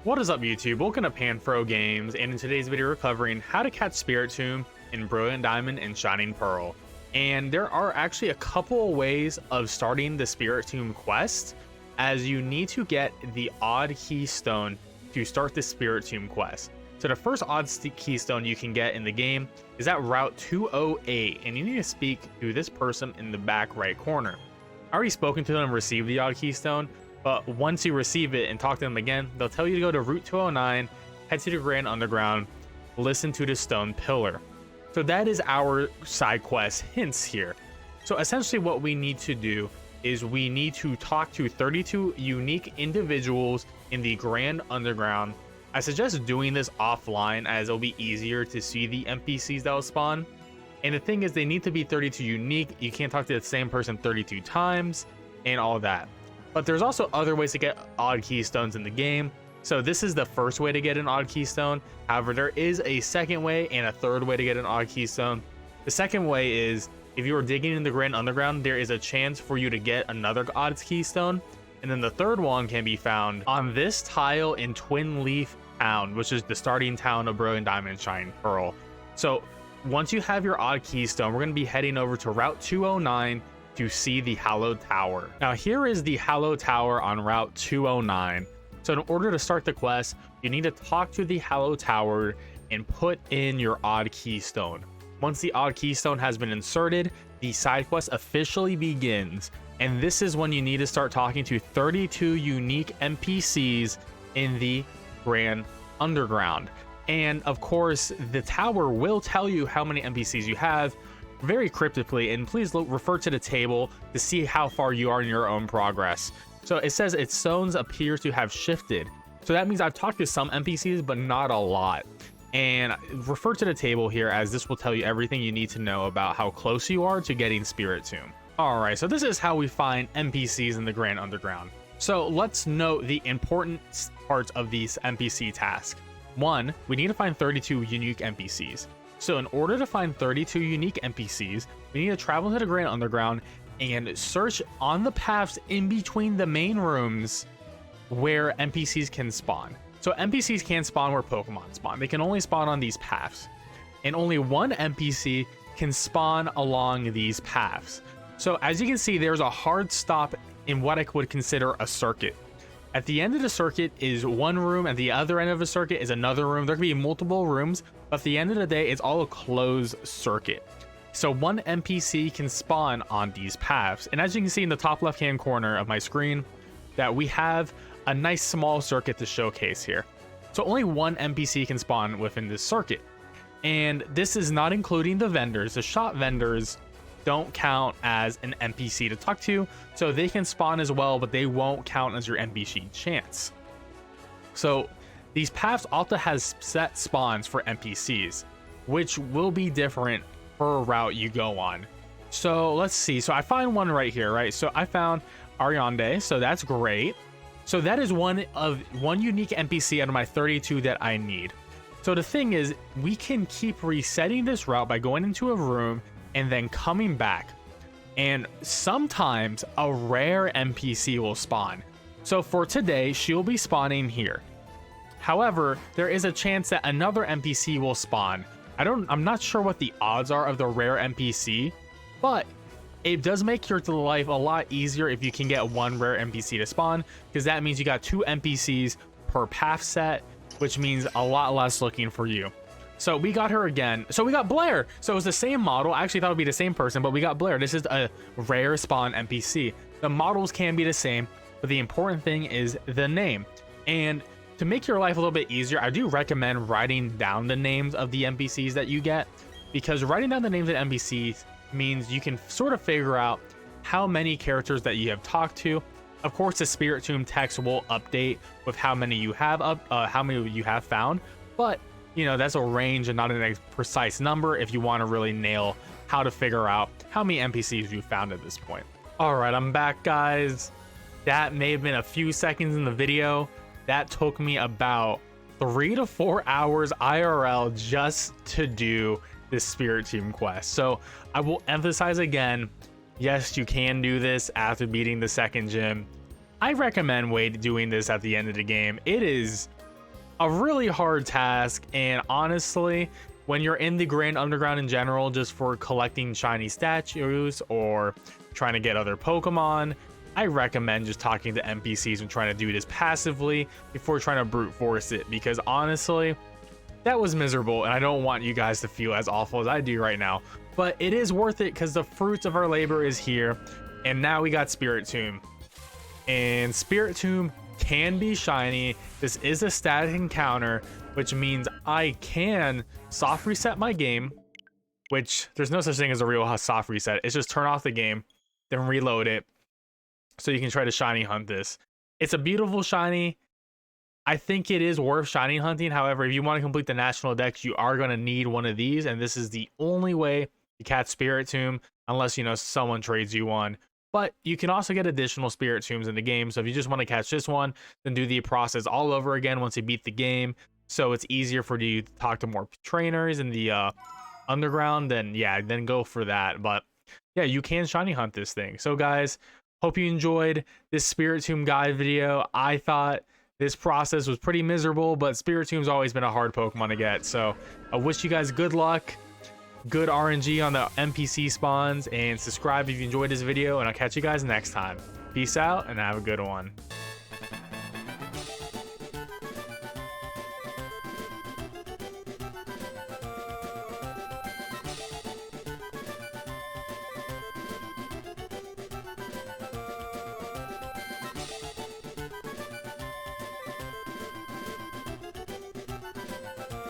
What is up, YouTube? Welcome to Panfro Games, and in today's video we're covering how to catch Spiritomb in Brilliant Diamond and Shining Pearl. And there are actually a couple of ways of starting the Spiritomb quest, as you need to get the Odd Keystone to start the Spiritomb quest. So the first Odd Keystone you can get in the game is at Route 208, and you need to speak to this person in the back right corner. I already spoken to them and received the Odd Keystone, but once you receive it and talk to them again, they'll tell you to go to Route 209, head to the Grand Underground, listen to the Stone Pillar. So that is our side quest hints here. So essentially what we need to do is we need to talk to 32 unique individuals in the Grand Underground. I suggest doing this offline, as it'll be easier to see the NPCs that will spawn. And the thing is, they need to be 32 unique. You can't talk to the same person 32 times and all that. But there's also other ways to get Odd Keystones in the game. So this is the first way to get an Odd Keystone. However, there is a second way and a third way to get an Odd Keystone. The second way is, if you are digging in the Grand Underground, there is a chance for you to get another Odd Keystone. And then the third one can be found on this tile in Twin Leaf Town, which is the starting town of Brilliant Diamond and Shining Pearl. So once you have your Odd Keystone, we're going to be heading over to Route 209 to see the Hallowed Tower. Now here is the Hallowed Tower on Route 209. So in order to start the quest, you need to talk to the Hallowed Tower and put in your Odd Keystone. Once the Odd Keystone has been inserted, the side quest officially begins. And this is when you need to start talking to 32 unique NPCs in the Grand Underground. And of course, the tower will tell you how many NPCs you have very cryptically, and please refer to the table to see how far you are in your own progress. So it says its zones appear to have shifted. So that means I've talked to some NPCs, but not a lot. And refer to the table here, as this will tell you everything you need to know about how close you are to getting Spiritomb. All right, so this is how we find NPCs in the Grand Underground. So let's note the important parts of these NPC tasks. One, we need to find 32 unique NPCs. So in order to find 32 unique NPCs, we need to travel to the Grand Underground and search on the paths in between the main rooms where NPCs can spawn. So NPCs can't spawn where Pokemon spawn. They can only spawn on these paths. And only one NPC can spawn along these paths. So as you can see, there's a hard stop in what I would consider a circuit. At the end of the circuit is one room, at the other end of the circuit is another room. There can be multiple rooms, but at the end of the day, it's all a closed circuit. So one NPC can spawn on these paths. And as you can see in the top left-hand corner of my screen, that we have a nice small circuit to showcase here. So only one NPC can spawn within this circuit. And this is not including the vendors. The shop vendors don't count as an NPC to talk to, so they can spawn as well, but they won't count as your NPC chance. So these paths also has set spawns for NPCs, which will be different per route you go on. So let's see. So I find one right here, right? So I found Ariande, so that's great. So that is one unique NPC out of my 32 that I need. So the thing is, we can keep resetting this route by going into a room and then coming back, and sometimes a rare NPC will spawn. So for today, she'll be spawning here. However, there is a chance that another NPC will spawn. I'm not sure what the odds are of the rare NPC, but it does make your life a lot easier if you can get one rare NPC to spawn, because that means you got 2 NPCs per path set, which means a lot less looking for you. So we got her again. So we got Blair. So it was the same model. I actually thought it would be the same person, but we got Blair. This is a rare spawn NPC. The models can be the same, but the important thing is the name. And to make your life a little bit easier, I do recommend writing down the names of the NPCs that you get, because writing down the names of NPCs means you can sort of figure out how many characters that you have talked to. Of course, the Spiritomb text will update with how many you have found, but you know, that's a range and not a precise number if you want to really nail how to figure out how many NPCs you found at this point. All right, I'm back, guys. That may have been a few seconds in the video. That took me about 3 to 4 hours IRL just to do this Spiritomb quest. So I will emphasize again, yes, you can do this after beating the second gym. I recommend doing this at the end of the game. It is a really hard task, and honestly, when you're in the Grand Underground in general, just for collecting shiny statues or trying to get other Pokemon, I recommend just talking to NPCs and trying to do this passively before trying to brute force it, because honestly, that was miserable, and I don't want you guys to feel as awful as I do right now. But it is worth it because the fruits of our labor is here, and now we got Spiritomb. And Spiritomb can be shiny. This is a static encounter, which means I can soft reset my game, which there's no such thing as a real soft reset. It's just turn off the game, then reload it, so you can try to shiny hunt this. It's a beautiful shiny. I think it is worth shiny hunting. However, if you want to complete the national dex, you are going to need one of these, and this is the only way to catch Spiritomb, unless, you know, someone trades you one. But you can also get additional Spiritombs in the game, so if you just want to catch this one, then do the process all over again once you beat the game, so it's easier for you to talk to more trainers in the underground. Then yeah, then go for that. But yeah, you can shiny hunt this thing. So guys, hope you enjoyed this Spiritomb guide video. I thought this process was pretty miserable, but Spiritomb's always been a hard Pokemon to get, so I wish you guys good luck, good RNG on the NPC spawns, and subscribe if you enjoyed this video, and I'll catch you guys next time. Peace out, and have a good one.